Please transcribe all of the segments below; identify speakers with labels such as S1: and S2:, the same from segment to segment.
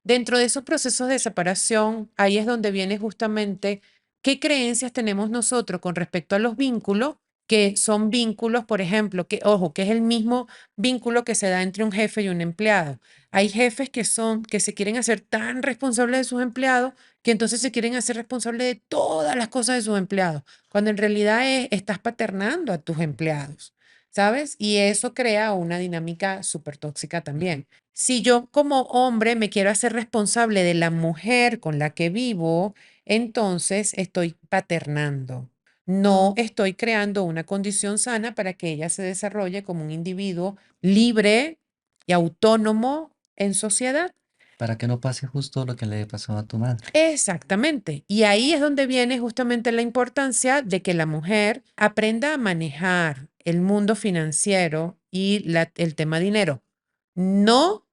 S1: dentro de esos procesos de separación, ahí es donde viene justamente qué creencias tenemos nosotros con respecto a los vínculos, que son vínculos, por ejemplo, que, ojo, que es el mismo vínculo que se da entre un jefe y un empleado. Hay jefes que se quieren hacer tan responsables de sus empleados que entonces se quieren hacer responsables de todas las cosas de sus empleados, cuando en realidad estás paternando a tus empleados, ¿sabes? Y eso crea una dinámica súper tóxica también. Si yo como hombre me quiero hacer responsable de la mujer con la que vivo, entonces estoy paternando. No estoy creando una condición sana para que ella se desarrolle como un individuo libre y autónomo en sociedad.
S2: Para que no pase justo lo que le pasó a tu madre.
S1: Exactamente. Y ahí es donde viene justamente la importancia de que la mujer aprenda a manejar el mundo financiero y el tema dinero. No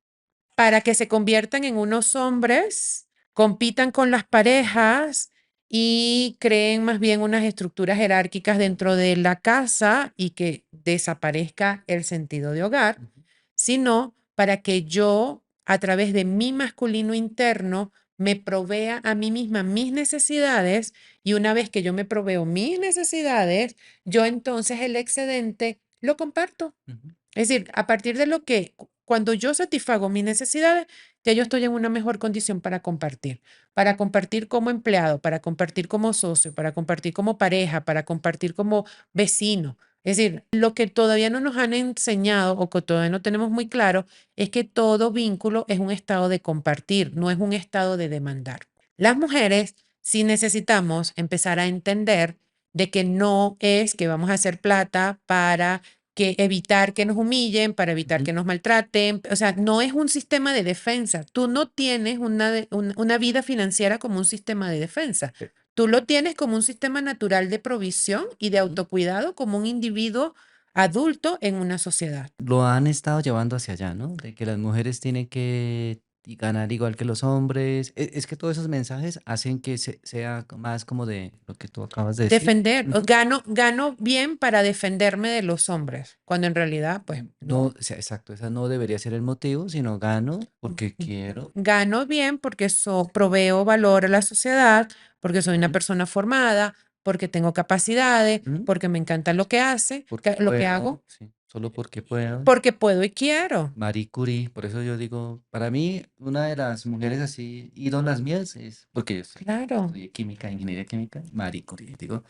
S1: para que se conviertan en unos hombres, compitan con las parejas y creen más bien unas estructuras jerárquicas dentro de la casa y que desaparezca el sentido de hogar,
S2: Ujú.
S1: sino para que yo, a través de mi masculino interno, me provea a mí misma mis necesidades y una vez que yo me proveo mis necesidades, yo entonces el excedente lo comparto.
S2: Ujú.
S1: Es decir, a partir de lo que, cuando yo satisfago mis necesidades, ya yo estoy en una mejor condición para compartir como empleado, para compartir como socio, para compartir como pareja, para compartir como vecino. Es decir, lo que todavía no nos han enseñado o que todavía no tenemos muy claro es que todo vínculo es un estado de compartir, no es un estado de demandar. Las mujeres sí necesitamos empezar a entender de que no es que vamos a hacer plata para que evitar que nos humillen, para evitar
S2: Ujú.
S1: que nos maltraten. O sea, no es un sistema de defensa. Tú no tienes una vida financiera como un sistema de defensa.
S2: Sí.
S1: Tú lo tienes como un sistema natural de provisión y de
S2: Ujú.
S1: autocuidado como un individuo adulto en una sociedad.
S2: Lo han estado llevando hacia allá, ¿no? De que las mujeres tienen que ganar igual que los hombres. Es que todos esos mensajes hacen que sea más como de lo que tú acabas de decir.
S1: Defender,
S2: Ujú.
S1: gano bien para defenderme de los hombres, cuando en realidad, pues
S2: No,
S1: no.
S2: o sea, exacto, esa no debería ser el motivo, sino gano porque quiero.
S1: Gano bien porque proveo valor a la sociedad, porque soy una
S2: Ujú.
S1: persona formada, porque tengo capacidades,
S2: Ujú.
S1: porque me encanta lo que hace,
S2: Porque
S1: lo que hago,
S2: puedo, sí, solo porque puedo.
S1: porque puedo y quiero.
S2: Marie Curie, por eso yo digo, para mí, una de las mujeres así, ídolas mías es, porque yo
S1: Claro.
S2: estudié química, ingeniería química, Marie Curie, digo,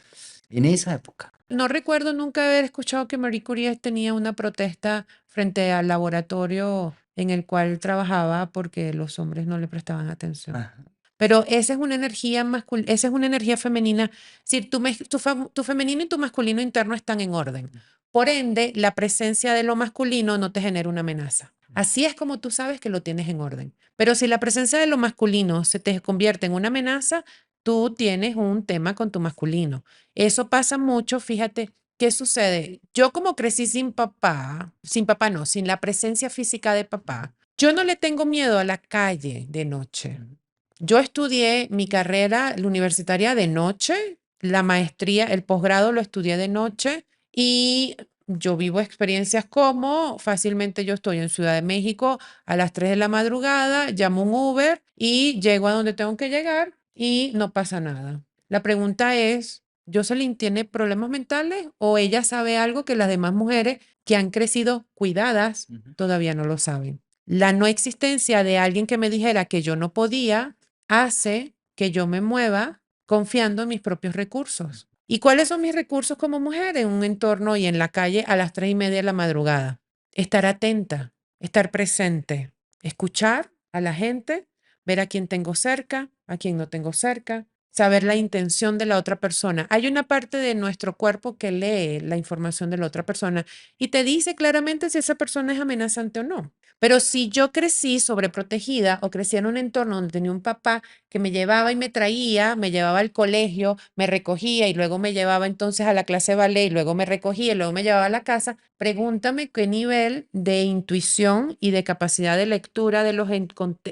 S2: en esa época.
S1: No recuerdo nunca haber escuchado que Marie Curie tenía una protesta frente al laboratorio en el cual trabajaba porque los hombres no le prestaban atención.
S2: Ajá.
S1: Pero esa es una energía masculina, esa es una energía femenina. Si tu femenino y tu masculino interno están en orden. Por ende, la presencia de lo masculino no te genera una amenaza. Así es como tú sabes que lo tienes en orden. Pero si la presencia de lo masculino se te convierte en una amenaza, tú tienes un tema con tu masculino. Eso pasa mucho, fíjate, ¿qué sucede? Yo como crecí sin papá no, sin la presencia física de papá, yo no le tengo miedo a la calle de noche.
S2: Ujú.
S1: Yo estudié mi carrera la universitaria de noche, la maestría, el posgrado lo estudié de noche y yo vivo experiencias como fácilmente yo estoy en Ciudad de México a las 3 de la madrugada, llamo un Uber y llego a donde tengo que llegar y no pasa nada. La pregunta es, ¿Jocelyn tiene problemas mentales o ella sabe algo que las demás mujeres que han crecido cuidadas
S2: Ujú.
S1: todavía no lo saben? La no existencia de alguien que me dijera que yo no podía hace que yo me mueva confiando en mis propios recursos. ¿Y cuáles son mis recursos como mujer en un entorno y en la calle a las 3:30 de la madrugada? Estar atenta, estar presente, escuchar a la gente, ver a quién tengo cerca, a quién no tengo cerca, saber la intención de la otra persona. Hay una parte de nuestro cuerpo que lee la información de la otra persona y te dice claramente si esa persona es amenazante o no. Pero si yo crecí sobreprotegida o crecí en un entorno donde tenía un papá que me llevaba y me traía, me llevaba al colegio, me recogía y luego me llevaba entonces a la clase de ballet y luego me recogía y luego me llevaba a la casa, pregúntame qué nivel de intuición y de capacidad de lectura de los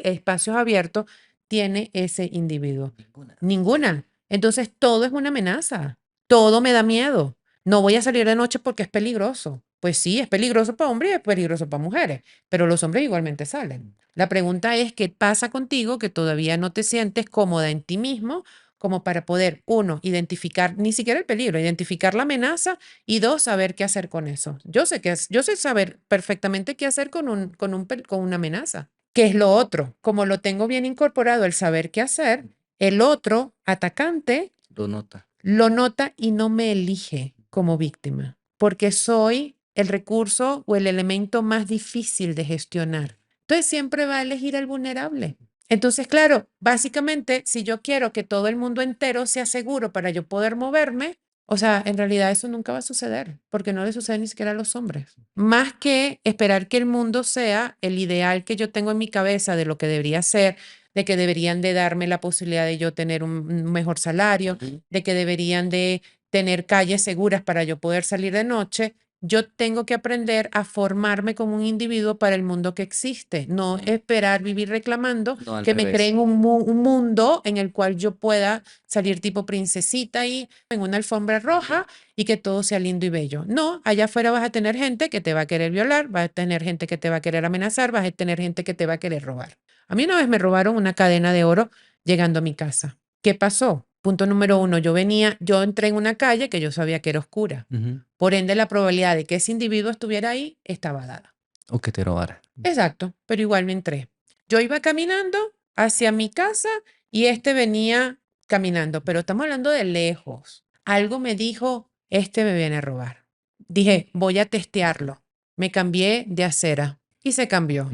S1: espacios abiertos tiene ese individuo.
S2: Ninguna.
S1: Ninguna. Entonces todo es una amenaza, todo me da miedo. No voy a salir de noche porque es peligroso. Pues sí, es peligroso para hombres y es peligroso para mujeres, pero los hombres igualmente salen. La pregunta es, ¿qué pasa contigo que todavía no te sientes cómoda en ti mismo como para poder, uno, identificar ni siquiera el peligro, identificar la amenaza y dos, saber qué hacer con eso? Yo sé saber perfectamente qué hacer con una amenaza. ¿Qué es lo otro? Como lo tengo bien incorporado el saber qué hacer, el otro atacante
S2: Lo nota.
S1: lo nota y no me elige como víctima, porque soy el recurso o el elemento más difícil de gestionar. Entonces siempre va a elegir al vulnerable. Entonces, claro, básicamente, si yo quiero que todo el mundo entero sea seguro para yo poder moverme, o sea, en realidad eso nunca va a suceder, porque no le sucede ni siquiera a los hombres. Más que esperar que el mundo sea el ideal que yo tengo en mi cabeza de lo que debería ser, de que deberían de darme la posibilidad de yo tener un mejor salario,
S2: Ujú.
S1: de que deberían de tener calles seguras para yo poder salir de noche, yo tengo que aprender a formarme como un individuo para el mundo que existe, no esperar vivir reclamando
S2: No, al
S1: que me
S2: revés.
S1: creen un mundo en el cual yo pueda salir tipo princesita ahí en una alfombra roja y que todo sea lindo y bello. No, allá afuera vas a tener gente que te va a querer violar, vas a tener gente que te va a querer amenazar, vas a tener gente que te va a querer robar. A mí una vez me robaron una cadena de oro llegando a mi casa. ¿Qué pasó? Punto número uno, yo entré en una calle que yo sabía que era oscura.
S2: Ujú.
S1: Por ende, la probabilidad de que ese individuo estuviera ahí estaba dada.
S2: O que te robara.
S1: Exacto, pero igual me entré. Yo iba caminando hacia mi casa y este venía caminando, pero estamos hablando de lejos. Algo me dijo, este me viene a robar. Dije, voy a testearlo. Me cambié de acera y se cambió.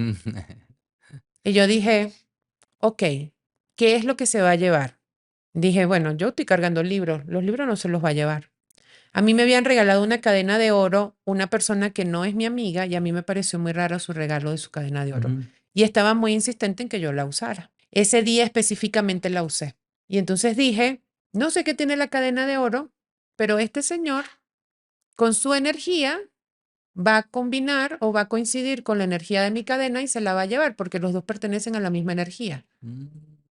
S1: Y yo dije, ok, ¿qué es lo que se va a llevar? Dije, bueno, yo estoy cargando libros, los libros no se los va a llevar. A mí me habían regalado una cadena de oro una persona que no es mi amiga y a mí me pareció muy raro su regalo de su cadena de oro.
S2: Ujú.
S1: Y estaba muy insistente en que yo la usara. Ese día específicamente la usé. Y entonces dije, no sé qué tiene la cadena de oro, pero este señor con su energía va a combinar o va a coincidir con la energía de mi cadena y se la va a llevar porque los dos pertenecen a la misma energía.
S2: Mm.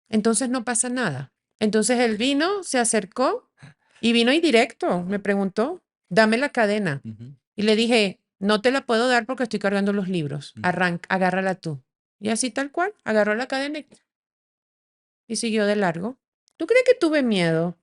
S1: Entonces no pasa nada. Entonces él vino, se acercó y vino y directo, me preguntó, dame la cadena.
S2: Ujú.
S1: Y le dije, no te la puedo dar porque estoy cargando los libros.
S2: Mm.
S1: Arranca, agárrala tú. Y así tal cual, agarró la cadena y siguió de largo. ¿Tú crees que tuve miedo?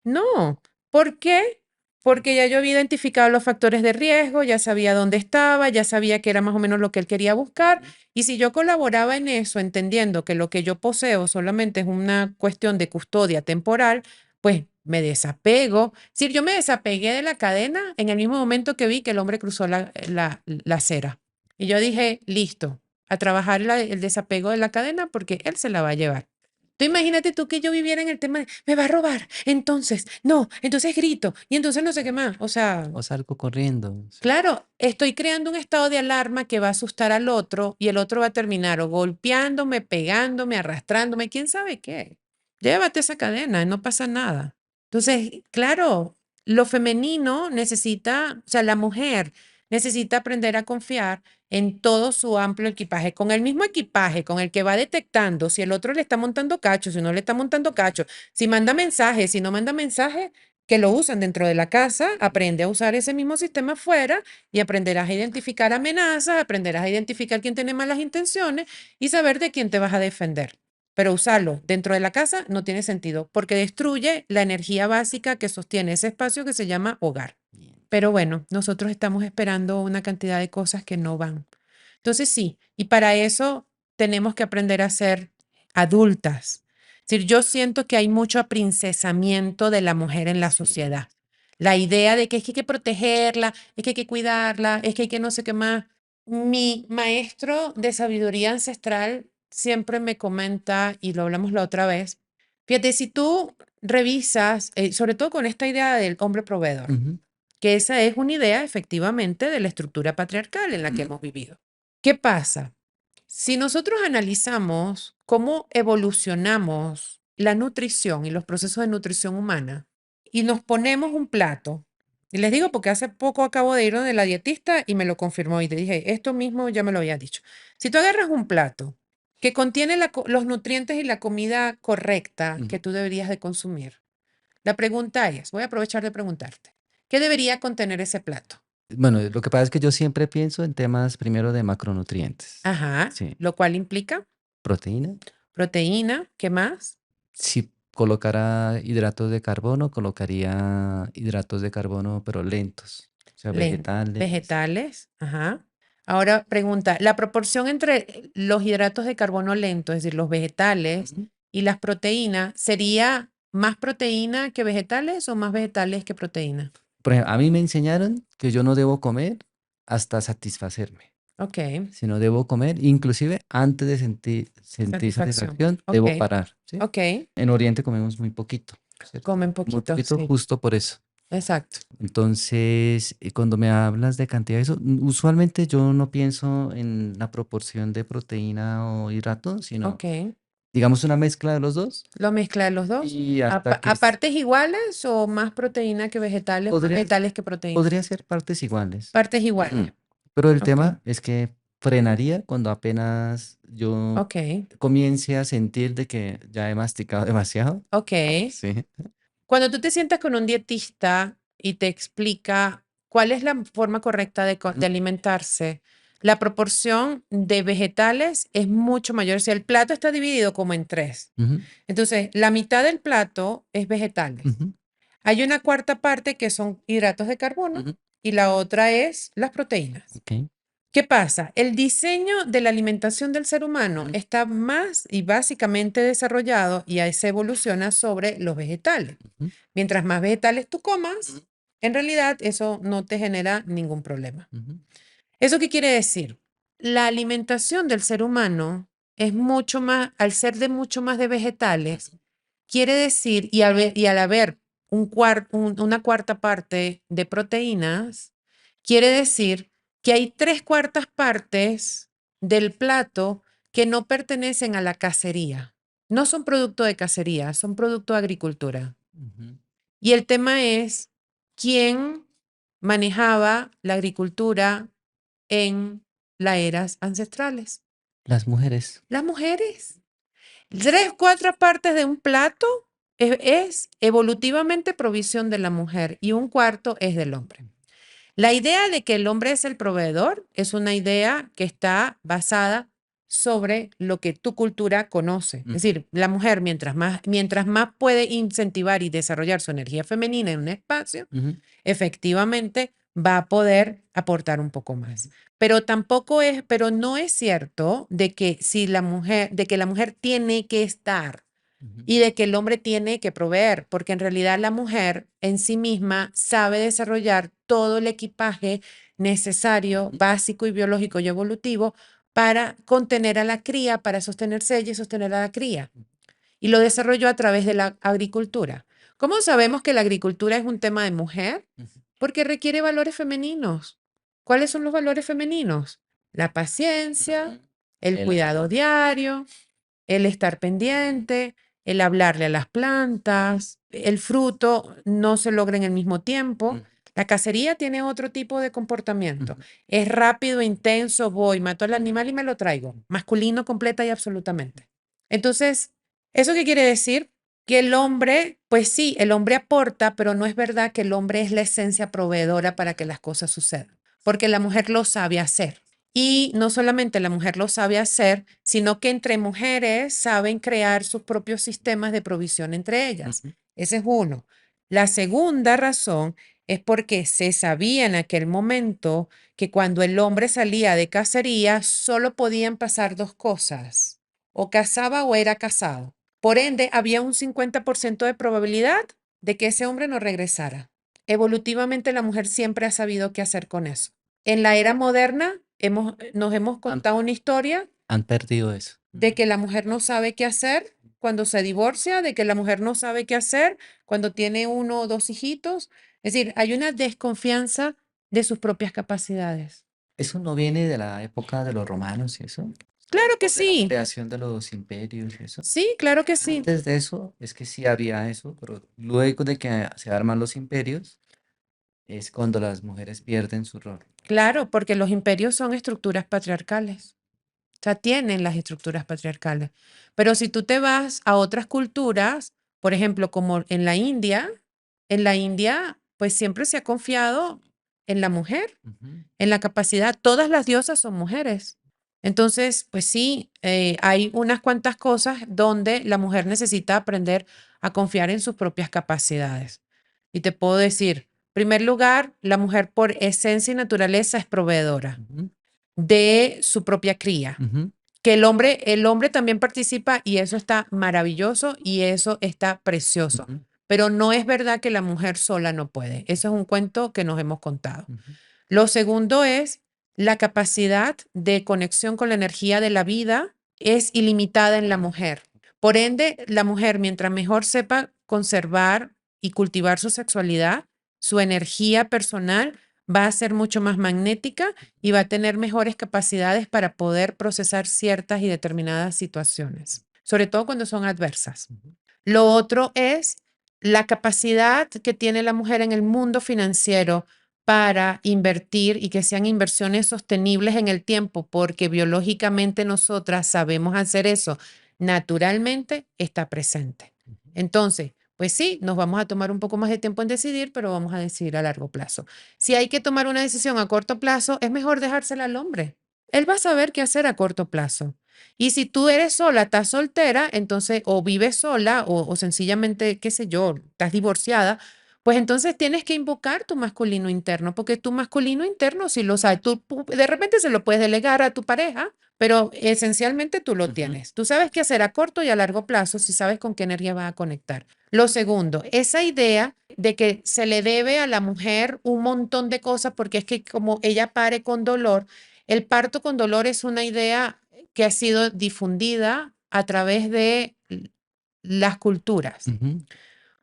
S1: No. ¿Por qué? Porque ya yo había identificado los factores de riesgo, ya sabía dónde estaba, ya sabía que era más o menos lo que él quería buscar.
S2: Ujú.
S1: Y si yo colaboraba en eso, entendiendo que lo que yo poseo solamente es una cuestión de custodia temporal, pues me desapego. Si yo me desapegué de la cadena en el mismo momento que vi que el hombre cruzó la acera. Y yo dije, listo, a trabajar el desapego de la cadena porque él se la va a llevar. Tú imagínate tú que yo viviera en el tema de, me va a robar, entonces, no, entonces grito, y entonces no sé qué más. O sea,
S2: O salgo corriendo. Sí.
S1: claro, estoy creando un estado de alarma que va a asustar al otro y el otro va a terminar o golpeándome, pegándome, arrastrándome, quién sabe qué. Llévate esa cadena, no pasa nada. Entonces, claro, lo femenino necesita, o sea, la mujer necesita aprender a confiar en todo su amplio equipaje, con el mismo equipaje con el que va detectando si el otro le está montando cacho, si no le está montando cacho, si manda mensajes, si no manda mensajes, que lo usan dentro de la casa, aprende a usar ese mismo sistema afuera y aprenderás a identificar amenazas, aprenderás a identificar quién tiene malas intenciones y saber de quién te vas a defender. Pero usarlo dentro de la casa no tiene sentido porque destruye la energía básica que sostiene ese espacio que se llama hogar.
S2: Bien.
S1: Pero bueno, nosotros estamos esperando una cantidad de cosas que no van. Entonces sí, y para eso tenemos que aprender a ser adultas. Es decir, yo siento que hay mucho aprincesamiento de la mujer en la
S2: Sí.
S1: sociedad. La idea de que es que hay que protegerla, es que hay que cuidarla, es que hay que no sé qué más. Mi maestro de sabiduría ancestral siempre me comenta, y lo hablamos la otra vez, fíjate, si tú revisas, sobre todo con esta idea del hombre proveedor,
S2: Ujú.
S1: que esa es una idea efectivamente de la estructura patriarcal en la que hemos vivido. ¿Qué pasa? Si nosotros analizamos cómo evolucionamos la nutrición y los procesos de nutrición humana y nos ponemos un plato, y les digo porque hace poco acabo de ir donde la dietista y me lo confirmó y te dije, esto mismo ya me lo había dicho. Si tú agarras un plato que contiene los nutrientes y la comida correcta que
S2: Ujú.
S1: tú deberías de consumir, la pregunta es, voy a aprovechar de preguntarte, ¿qué debería contener ese plato?
S2: Bueno, lo que pasa es que yo siempre pienso en temas primero de macronutrientes.
S1: Ajá,
S2: Sí,
S1: lo cual implica
S2: proteína.
S1: proteína, ¿qué más?
S2: Si colocara hidratos de carbono, colocaría hidratos de carbono, pero lentos. O sea, vegetales.
S1: Vegetales, ajá. Ahora pregunta, la proporción entre los hidratos de carbono lento, es decir, los vegetales
S2: Ujú.
S1: y las proteínas, ¿sería más proteína que vegetales o más vegetales que proteína?
S2: Por ejemplo, a mí me enseñaron que yo no debo comer hasta satisfacerme,
S1: Ok,
S2: sino debo comer, inclusive antes de sentir
S1: satisfacción.
S2: satisfacción,
S1: Ok,
S2: debo parar, ¿sí?
S1: ok.
S2: En Oriente comemos muy poquito, ¿cierto?
S1: Comen
S2: Muy
S1: poquito,
S2: poquito
S1: sí,
S2: justo por eso.
S1: exacto.
S2: Entonces, cuando me hablas de cantidad de eso, usualmente yo no pienso en la proporción de proteína o hidrato, sino,
S1: Ok.
S2: digamos, una mezcla de los dos
S1: ¿Lo mezcla de los dos?
S2: y hasta que
S1: ¿A partes iguales o más proteína que vegetales, más
S2: podría,
S1: vegetales que proteína?
S2: podría ser partes iguales.
S1: Partes iguales.
S2: Ujú. Pero el
S1: Ok,
S2: tema es que frenaría cuando apenas yo
S1: ok,
S2: comience a sentir de que ya he masticado demasiado.
S1: ok.
S2: Sí.
S1: Cuando tú te sientas con un dietista y te explica cuál es la forma correcta de alimentarse, la proporción de vegetales es mucho mayor. Si el plato está dividido como en tres,
S2: Ujú,
S1: entonces la mitad del plato es vegetales.
S2: ujú,
S1: Hay una cuarta parte que son hidratos de carbono
S2: ujú.
S1: y la otra es las proteínas.
S2: Ok.
S1: ¿Qué pasa? El diseño de la alimentación del ser humano
S2: Ujú,
S1: está más y básicamente desarrollado y ahí se evoluciona sobre los vegetales.
S2: ujú,
S1: Mientras más vegetales tú
S2: ujú,
S1: comas, en realidad eso no te genera ningún problema.
S2: ujú,
S1: ¿Eso qué quiere decir? La alimentación del ser humano es mucho más, al ser de mucho más de vegetales, quiere decir, y al haber una cuarta parte de proteínas, quiere decir que hay tres cuartas partes del plato que no pertenecen a la cacería. No son producto de cacería, son producto de agricultura.
S2: ujú.
S1: Y el tema es quién manejaba la agricultura en las eras ancestrales.
S2: Las mujeres.
S1: Las mujeres. Tres, cuatro partes de un plato es evolutivamente provisión de la mujer y un cuarto es del hombre. La idea de que el hombre es el proveedor es una idea que está basada sobre lo que tu cultura conoce. Es
S2: Ujú,
S1: decir, la mujer mientras más puede incentivar y desarrollar su energía femenina en un espacio,
S2: ujú,
S1: efectivamente va a poder aportar un poco más. Pero no es cierto de que si la mujer, de que la mujer tiene que estar
S2: ujú,
S1: y de que el hombre tiene que proveer, porque en realidad la mujer en sí misma sabe desarrollar todo el equipaje necesario,
S2: ujú,
S1: básico y biológico y evolutivo para contener a la cría, para sostenerse ella y sostener a la cría. Y lo desarrolló a través de la agricultura. ¿Cómo sabemos que la agricultura es un tema de mujer?
S2: ujú,
S1: Porque requiere valores femeninos. ¿Cuáles son los valores femeninos? La paciencia,
S2: ujú.
S1: el
S2: El
S1: cuidado
S2: agua.
S1: diario, el estar pendiente, el hablarle a las plantas, el fruto no se logra en el mismo tiempo.
S2: Ujú,
S1: La cacería tiene otro tipo de comportamiento.
S2: ujú,
S1: Es rápido, intenso, voy, mato al animal y me lo traigo. Masculino completa y absolutamente. Entonces, ¿eso qué quiere decir? Que el hombre, pues sí, el hombre aporta, pero no es verdad que el hombre es la esencia proveedora para que las cosas sucedan, porque la mujer lo sabe hacer. Y no solamente la mujer lo sabe hacer, sino que entre mujeres saben crear sus propios sistemas de provisión entre ellas.
S2: ujú,
S1: Ese es uno. La segunda razón es porque se sabía en aquel momento que cuando el hombre salía de cacería, solo podían pasar dos cosas, o cazaba o era cazado. Por ende, había un 50% de probabilidad de que ese hombre no regresara. Evolutivamente, la mujer siempre ha sabido qué hacer con eso. En la era moderna nos hemos
S2: Han,
S1: contado una historia
S2: han perdido eso.
S1: de que la mujer no sabe qué hacer cuando se divorcia, de que la mujer no sabe qué hacer cuando tiene uno o dos hijitos. Es decir, hay una desconfianza de sus propias capacidades.
S2: ¿Eso no viene de la época de los romanos y eso?
S1: Claro que
S2: De la
S1: sí,
S2: creación de los imperios y eso.
S1: sí, claro que sí.
S2: Antes de eso es que sí había eso, pero luego de que se arman los imperios es cuando las mujeres pierden su rol.
S1: Claro, porque los imperios son estructuras patriarcales. O sea, tienen las estructuras patriarcales. Pero si tú te vas a otras culturas, por ejemplo, como en la India, pues siempre se ha confiado en la mujer,
S2: Ujú,
S1: en la capacidad. Todas las diosas son mujeres. Entonces, pues sí, hay unas cuantas cosas donde la mujer necesita aprender a confiar en sus propias capacidades. Y te puedo decir, en primer lugar, la mujer por esencia y naturaleza es proveedora
S2: ujú,
S1: de su propia cría.
S2: ujú,
S1: Que el hombre también participa y eso está maravilloso y eso está precioso.
S2: ujú,
S1: Pero no es verdad que la mujer sola no puede. Eso es un cuento que nos hemos contado.
S2: ujú,
S1: Lo segundo es la capacidad de conexión con la energía de la vida es ilimitada en la mujer. Por ende, la mujer, mientras mejor sepa conservar y cultivar su sexualidad, su energía personal va a ser mucho más magnética y va a tener mejores capacidades para poder procesar ciertas y determinadas situaciones, sobre todo cuando son adversas.
S2: ujú,
S1: Lo otro es la capacidad que tiene la mujer en el mundo financiero para invertir y que sean inversiones sostenibles en el tiempo, porque biológicamente nosotras sabemos hacer eso, naturalmente está presente.
S2: ujú.
S1: Entonces, pues sí, nos vamos a tomar un poco más de tiempo en decidir, pero vamos a decidir a largo plazo. Si hay que tomar una decisión a corto plazo, es mejor dejársela al hombre. Él va a saber qué hacer a corto plazo. Y si tú eres sola, estás soltera, entonces o vives sola o sencillamente, qué sé yo, estás divorciada, pues entonces tienes que invocar tu masculino interno, porque tu masculino interno, si lo sabes, de repente se lo puedes delegar a tu pareja, pero esencialmente tú lo
S2: Ujú,
S1: tienes. Tú sabes qué hacer a corto y a largo plazo si sabes con qué energía vas a conectar. Lo segundo, esa idea de que se le debe a la mujer un montón de cosas porque es que como ella pare con dolor, el parto con dolor es una idea que ha sido difundida a través de las culturas.
S2: ujú,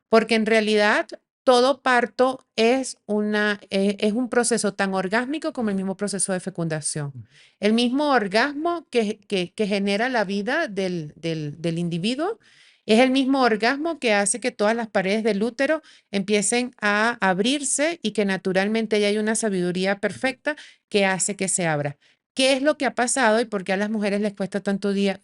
S1: Porque en realidad todo parto es un proceso tan orgásmico como el mismo proceso de fecundación.
S2: ujú,
S1: El mismo orgasmo que genera la vida del individuo es el mismo orgasmo que hace que todas las paredes del útero empiecen a abrirse y que naturalmente ya hay una sabiduría perfecta que hace que se abra. ¿Qué es lo que ha pasado y por qué a las mujeres les cuesta tanto día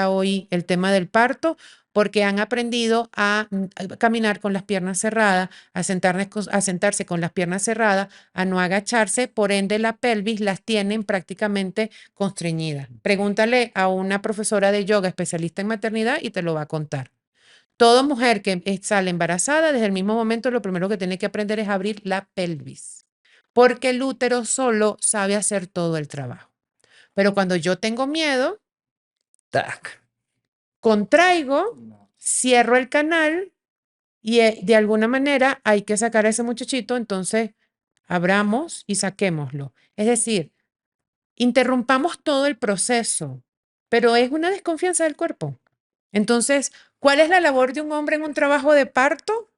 S1: hoy el tema del parto? Porque han aprendido a caminar con las piernas cerradas, a sentarse con las piernas cerradas, a no agacharse, por ende la pelvis las tienen prácticamente constreñidas. Pregúntale a una profesora de yoga especialista en maternidad y te lo va a contar. Toda mujer que sale embarazada, desde el mismo momento lo primero que tiene que aprender es abrir la pelvis, porque el útero solo sabe hacer todo el trabajo. Pero cuando yo tengo miedo,
S2: Tac.
S1: contraigo,
S2: No.
S1: cierro el canal y de alguna manera hay que sacar a ese muchachito, entonces abramos y saquémoslo. Es decir, interrumpamos todo el proceso, pero es una desconfianza del cuerpo. Entonces, ¿cuál es la labor de un hombre en un trabajo de parto?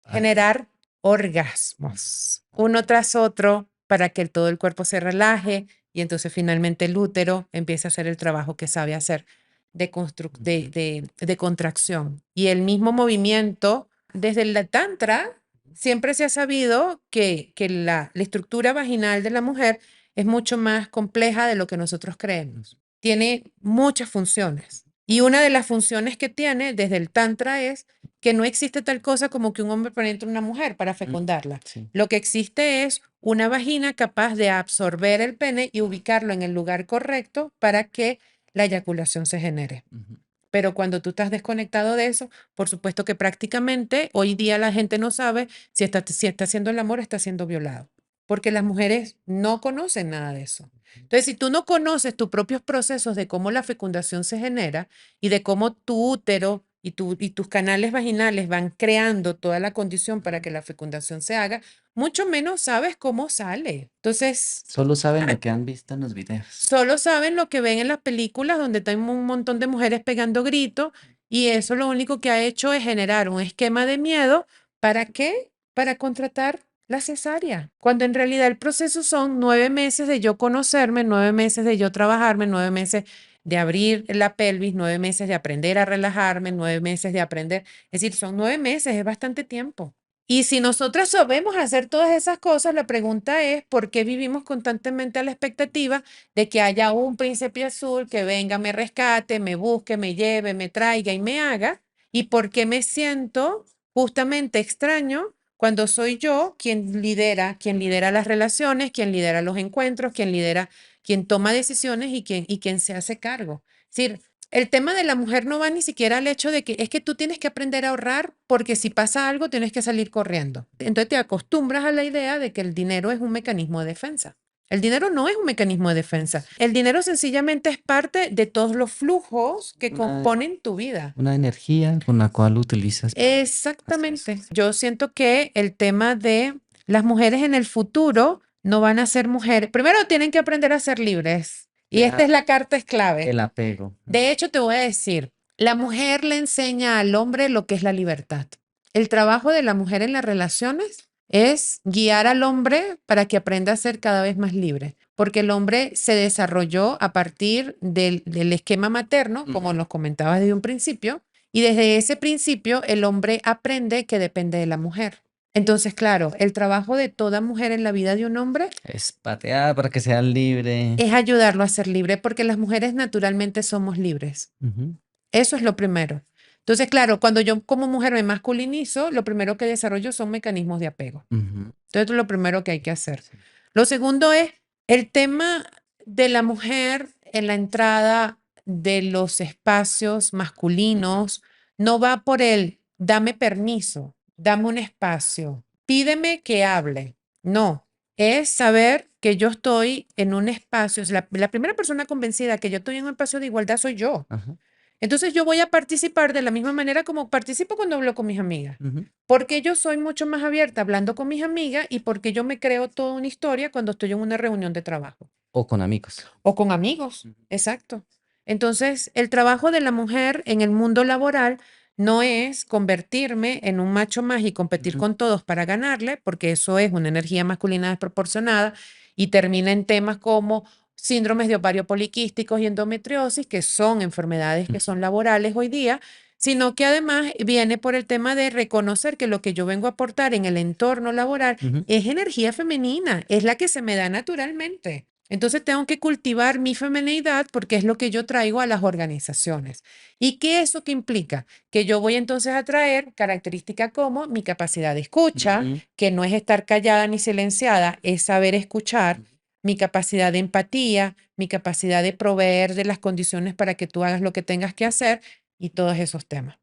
S2: Ay,
S1: Generar orgasmos, uno tras otro, para que todo el cuerpo se relaje y entonces finalmente el útero empiece a hacer el trabajo que sabe hacer
S2: ujú,
S1: de contracción. Y el mismo movimiento, desde el tantra, siempre se ha sabido que la estructura vaginal de la mujer es mucho más compleja de lo que nosotros creemos. Tiene muchas funciones. Y una de las funciones que tiene desde el Tantra es que no existe tal cosa como que un hombre penetre una mujer para
S2: mm,
S1: fecundarla.
S2: sí.
S1: Lo que existe es una vagina capaz de absorber el pene y ubicarlo en el lugar correcto para que la eyaculación se genere.
S2: Ujú,
S1: Pero cuando tú estás desconectado de eso, por supuesto que prácticamente hoy día la gente no sabe si está haciendo el amor, está siendo violado, porque las mujeres no conocen nada de eso.
S2: ujú,
S1: Entonces, si tú no conoces tus propios procesos de cómo la fecundación se genera y de cómo tu útero y tus canales vaginales van creando toda la condición para
S2: ujú.
S1: que la fecundación se haga, mucho menos sabes cómo sale. Entonces,
S2: Solo saben lo que han visto en los videos.
S1: solo saben lo que ven en las películas donde están un montón de mujeres pegando gritos y eso lo único que ha hecho es generar un esquema de miedo. ¿Para qué? Para contratar la cesárea. Cuando en realidad el proceso son 9 meses de yo conocerme, 9 meses de yo trabajarme, 9 meses de abrir la pelvis, 9 meses de aprender a relajarme, 9 meses de aprender. Es decir, son 9 meses, es bastante tiempo. Y si nosotras sabemos hacer todas esas cosas, la pregunta es, ¿por qué vivimos constantemente a la expectativa de que haya un príncipe azul que venga, me rescate, me busque, me lleve, me traiga y me haga? ¿Y por qué me siento justamente extraño cuando soy yo quien lidera las relaciones, quien lidera los encuentros, quien toma decisiones y quien se hace cargo. Es decir, el tema de la mujer no va ni siquiera al hecho de que es que tú tienes que aprender a ahorrar porque si pasa algo tienes que salir corriendo. Entonces te acostumbras a la idea de que el dinero es un mecanismo de defensa. El dinero no es un mecanismo de defensa. El dinero sencillamente es parte de todos los flujos que
S2: Una,
S1: componen tu vida.
S2: una energía con la cual utilizas para hacer eso.
S1: Exactamente. Yo siento que el tema de las mujeres en el futuro no van a ser mujeres. Primero tienen que aprender a ser libres. Y esta es la carta es clave.
S2: El apego.
S1: De hecho, te voy a decir, la mujer le enseña al hombre lo que es la libertad. El trabajo de la mujer en las relaciones es guiar al hombre para que aprenda a ser cada vez más libre, porque el hombre se desarrolló a partir del esquema materno, como nos comentabas desde un principio, y desde ese principio el hombre aprende que depende de la mujer. Entonces, claro, el trabajo de toda mujer en la vida de un hombre
S2: Es patear para que sea libre.
S1: es ayudarlo a ser libre, porque las mujeres naturalmente somos libres.
S2: Ujú,
S1: Eso es lo primero. Entonces, claro, cuando yo como mujer me masculinizo, lo primero que desarrollo son mecanismos de apego.
S2: ujú,
S1: Entonces, es lo primero que hay que hacer.
S2: sí.
S1: Lo segundo es el tema de la mujer en la entrada de los espacios masculinos. No va por el dame permiso, dame un espacio, pídeme que hable. No, es saber que yo estoy en un espacio. La primera persona convencida que yo estoy en un espacio de igualdad soy yo.
S2: Ajá,
S1: Entonces yo voy a participar de la misma manera como participo cuando hablo con mis amigas,
S2: ujú.
S1: porque yo soy mucho más abierta hablando con mis amigas y porque yo me creo toda una historia cuando estoy en una reunión de trabajo
S2: O con amigos.
S1: o con amigos,
S2: Ujú,
S1: exacto. Entonces, el trabajo de la mujer en el mundo laboral no es convertirme en un macho más y competir
S2: ujú,
S1: con todos para ganarle, porque eso es una energía masculina desproporcionada y termina en temas como síndromes de ovario poliquísticos y endometriosis, que son enfermedades que son laborales hoy día, sino que además viene por el tema de reconocer que lo que yo vengo a aportar en el entorno laboral
S2: ujú,
S1: es energía femenina, es la que se me da naturalmente. Entonces tengo que cultivar mi feminidad porque es lo que yo traigo a las organizaciones. ¿Y qué es eso que implica? Que yo voy entonces a traer características como mi capacidad de escucha,
S2: ujú,
S1: que no es estar callada ni silenciada, es saber escuchar,
S2: ujú.
S1: mi capacidad de empatía, mi capacidad de proveer de las condiciones para que tú hagas lo que tengas que hacer y todos esos temas.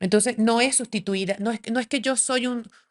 S1: Entonces, no es sustituir, no es que yo soy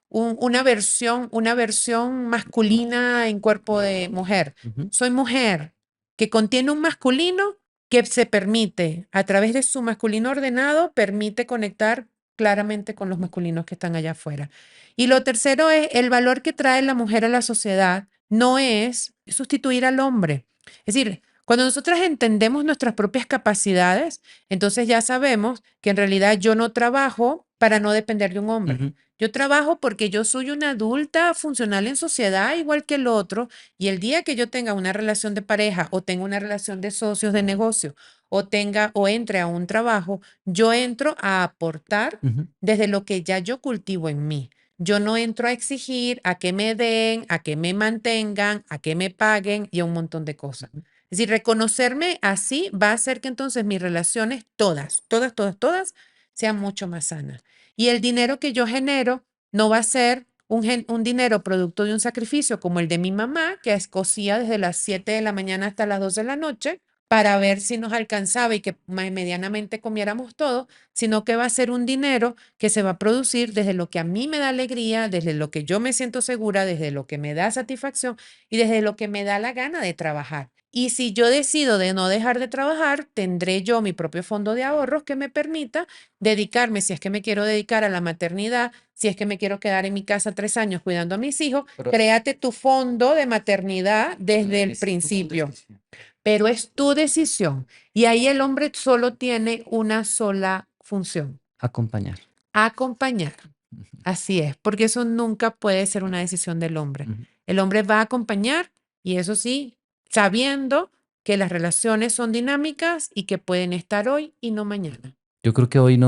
S1: una versión masculina en cuerpo de mujer.
S2: Ujú,
S1: Soy mujer que contiene un masculino que se permite, a través de su masculino ordenado, permite conectar claramente con los masculinos que están allá afuera. Y lo tercero es el valor que trae la mujer a la sociedad, no es sustituir al hombre. Es decir, cuando nosotras entendemos nuestras propias capacidades, entonces ya sabemos que en realidad yo no trabajo para no depender de un hombre.
S2: ujú,
S1: Yo trabajo porque yo soy una adulta funcional en sociedad igual que el otro y el día que yo tenga una relación de pareja o tenga una relación de socios de negocio o tenga o entre a un trabajo, yo entro a aportar
S2: ujú.
S1: desde lo que ya yo cultivo en mí. Yo no entro a exigir a que me den, a que me mantengan, a que me paguen y a un montón de cosas. Es decir, reconocerme así va a hacer que entonces mis relaciones, todas, todas, todas, todas, sean mucho más sanas. Y el dinero que yo genero no va a ser un dinero producto de un sacrificio como el de mi mamá, que cosía desde las 7 de la mañana hasta las 2 de la noche para ver si nos alcanzaba y que medianamente comiéramos todo, sino que va a ser un dinero que se va a producir desde lo que a mí me da alegría, desde lo que yo me siento segura, desde lo que me da satisfacción y desde lo que me da la gana de trabajar. Y si yo decido de no dejar de trabajar, tendré yo mi propio fondo de ahorros que me permita dedicarme, si es que me quiero dedicar a la maternidad, si es que me quiero quedar en mi casa 3 años cuidando a mis hijos,
S2: Pero
S1: créate tu fondo de maternidad desde el
S2: es tu
S1: principio,
S2: decisión.
S1: pero es tu decisión. Y ahí el hombre solo tiene una sola función,
S2: Acompañar.
S1: acompañar.
S2: Ujú,
S1: Así es, porque eso nunca puede ser una decisión del hombre.
S2: ujú.
S1: El hombre va a acompañar y eso sí, sabiendo que las relaciones son dinámicas y que pueden estar hoy y no mañana.
S2: Yo creo que hoy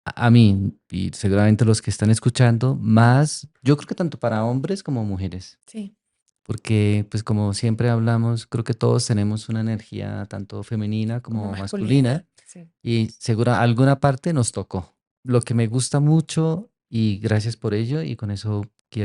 S2: a mí, y seguramente los que están escuchando, más, yo creo que tanto para hombres como mujeres,
S1: Sí,
S2: porque pues como siempre hablamos, creo que todos tenemos una energía tanto femenina
S1: como
S2: como
S1: masculina.
S2: masculina
S1: Sí.
S2: y segura alguna parte nos tocó. Lo que me gusta mucho Y gracias por ello. Y con eso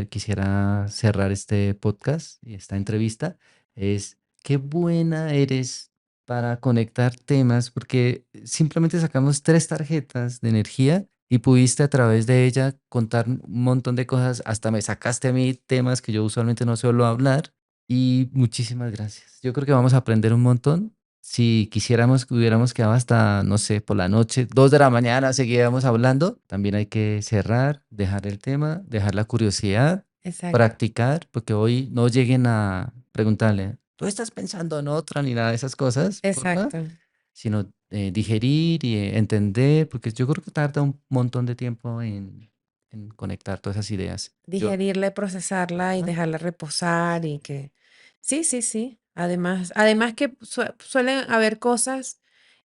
S2: quisiera cerrar este podcast y esta entrevista. Es qué buena eres para conectar temas, porque simplemente sacamos 3 tarjetas de energía y pudiste a través de ella contar un montón de cosas. Hasta me sacaste a mí temas que yo usualmente no suelo hablar. Y muchísimas gracias. Yo creo que vamos a aprender un montón. Si quisiéramos que hubiéramos quedado hasta, no sé, por la noche, 2 de la mañana, seguíamos hablando, también hay que cerrar, dejar el tema, dejar la curiosidad,
S1: Exacto,
S2: practicar, porque hoy no lleguen a preguntarle, ¿tú estás pensando en otra ni nada de esas cosas, porfa?
S1: exacto.
S2: Sino digerir y entender, porque yo creo que tarda un montón de tiempo en conectar todas esas ideas.
S1: Digerirla, procesarla y
S2: Ajá.
S1: dejarla reposar y que sí, sí, sí. Además que suelen haber cosas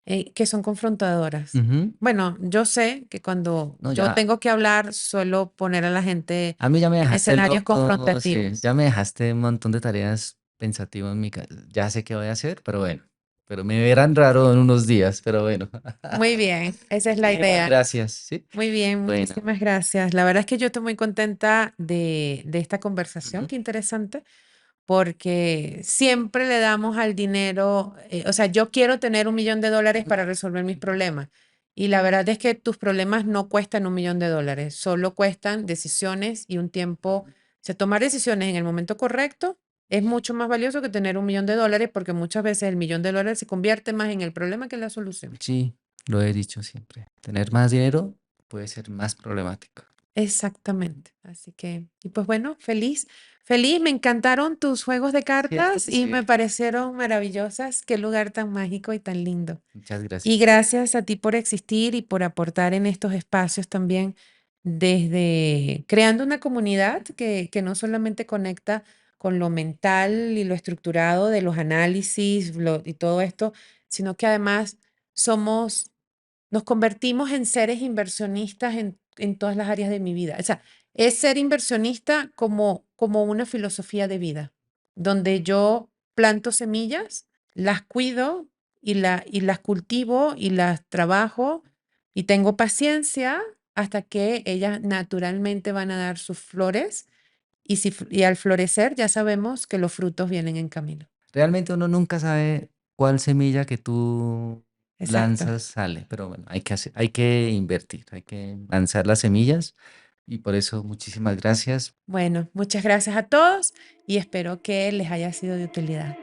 S1: que son confrontadoras.
S2: Ujú.
S1: Bueno, yo sé que cuando
S2: No,
S1: yo
S2: ya.
S1: tengo que hablar, suelo poner a la gente
S2: A mí ya me
S1: en
S2: dejaste
S1: escenarios
S2: loco, sí,
S1: confrontativos.
S2: ya me dejaste un montón de tareas pensativas en mi casa. Ya sé qué voy a hacer, pero bueno, pero me verán raro en unos días, pero bueno.
S1: Muy bien, esa es la
S2: Muchísimas
S1: idea.
S2: gracias, ¿sí?
S1: Muy bien,
S2: Bueno,
S1: muchísimas gracias. La verdad es que yo estoy muy contenta de esta conversación,
S2: ujú,
S1: qué interesante. Porque siempre le damos al dinero, o sea, yo quiero tener $1.000.000
S2: ujú.
S1: para resolver mis problemas. Y la verdad es que tus problemas no cuestan $1.000.000, solo cuestan decisiones y un tiempo. O sea, tomar decisiones en el momento correcto es mucho más valioso que tener $1.000.000 porque muchas veces el $1.000.000 se convierte más en el problema que en la solución.
S2: Sí, lo he dicho siempre. Tener más dinero puede ser más problemático.
S1: Exactamente. Así que, y pues bueno, feliz, feliz, me encantaron tus juegos de
S2: ¿Cierto
S1: cartas
S2: que
S1: y
S2: sí?
S1: me parecieron maravillosas. Qué lugar tan mágico y tan lindo.
S2: Muchas
S1: Y
S2: gracias.
S1: gracias a ti por existir y por aportar en estos espacios también, desde creando una comunidad que no solamente conecta con lo mental y lo estructurado de los análisis y todo esto, sino que además somos nos convertimos en seres inversionistas en todas las áreas de mi vida. O sea, es ser inversionista como una filosofía de vida, donde yo planto semillas, las cuido y las cultivo y las trabajo y tengo paciencia hasta que ellas naturalmente van a dar sus flores y al florecer ya sabemos que los frutos vienen en camino.
S2: Realmente uno nunca sabe cuál semilla que tú
S1: Exacto.
S2: lanzas sale, pero bueno, hay que invertir, hay que lanzar las semillas y por eso muchísimas gracias.
S1: Bueno, muchas gracias a todos y espero que les haya sido de utilidad.